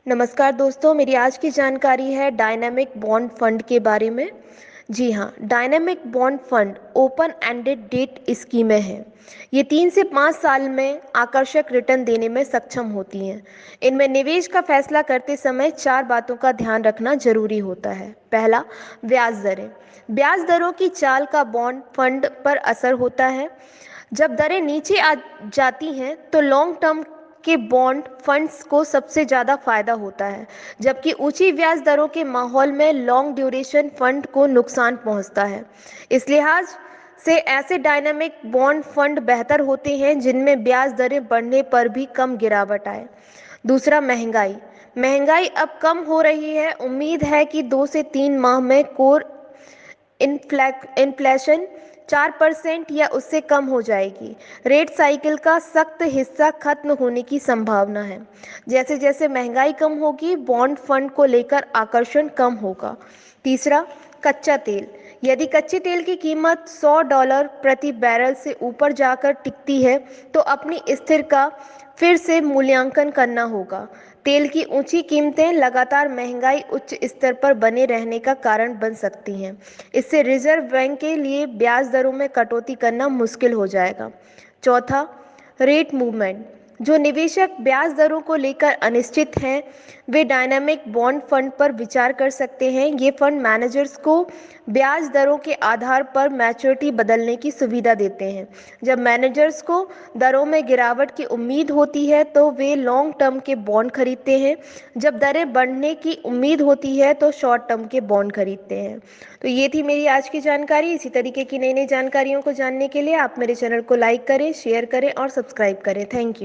नमस्कार दोस्तों, मेरी आज की जानकारी है डायनामिक बॉन्ड फंड के बारे में। जी हाँ, dynamic bond fund open ended debt स्कीमें हैं। ये 3 से 5 साल में आकर्षक रिटर्न देने में सक्षम होती हैं। इनमें निवेश का फैसला करते समय 4 बातों का ध्यान रखना जरूरी होता है। पहला, ब्याज दरें। ब्याज दरों की चाल का बॉन्ड फंड पर असर होता है। जब दरें नीचे आ जाती हैं तो लॉन्ग टर्म के बॉन्ड फंड्स को सबसे ज़्यादा फायदा होता है, जबकि ऊंची ब्याज दरों के माहौल में लॉन्ग ड्यूरेशन फंड को नुकसान पहुंचता है। इस लिहाज से ऐसे डायनामिक बॉन्ड फंड बेहतर होते हैं जिनमें ब्याज दरें बढ़ने पर भी कम गिरावट आए। दूसरा, महंगाई। महंगाई अब कम हो रही है। उम्मीद है कि 2 से 3 माह में कोर इन्फ्लेशन 4% या उससे कम हो जाएगी। रेट साइकिल का सख्त हिस्सा खत्म होने की संभावना है। जैसे जैसे महंगाई कम होगी, बॉन्ड फंड को लेकर आकर्षण कम होगा। तीसरा, कच्चा तेल। यदि कच्चे तेल की कीमत $100 प्रति बैरल से ऊपर जाकर टिकती है तो अपनी स्थिर का फिर से मूल्यांकन करना होगा। तेल की ऊंची कीमतें लगातार महंगाई उच्च स्तर पर बने रहने का कारण बन सकती हैं। इससे रिजर्व बैंक के लिए ब्याज दरों में कटौती करना मुश्किल हो जाएगा। चौथा, रेट मूवमेंट। जो निवेशक ब्याज दरों को लेकर अनिश्चित हैं, वे डायनामिक बॉन्ड फंड पर विचार कर सकते हैं। ये फंड मैनेजर्स को ब्याज दरों के आधार पर मैच्योरिटी बदलने की सुविधा देते हैं। जब मैनेजर्स को दरों में गिरावट की उम्मीद होती है तो वे लॉन्ग टर्म के बॉन्ड खरीदते हैं। जब दरें बढ़ने की उम्मीद होती है तो शॉर्ट टर्म के बॉन्ड खरीदते हैं। तो ये थी मेरी आज की जानकारी। इसी तरीके की नई नई जानकारियों को जानने के लिए आप मेरे चैनल को लाइक करें, शेयर करें और सब्सक्राइब करें। Thank you.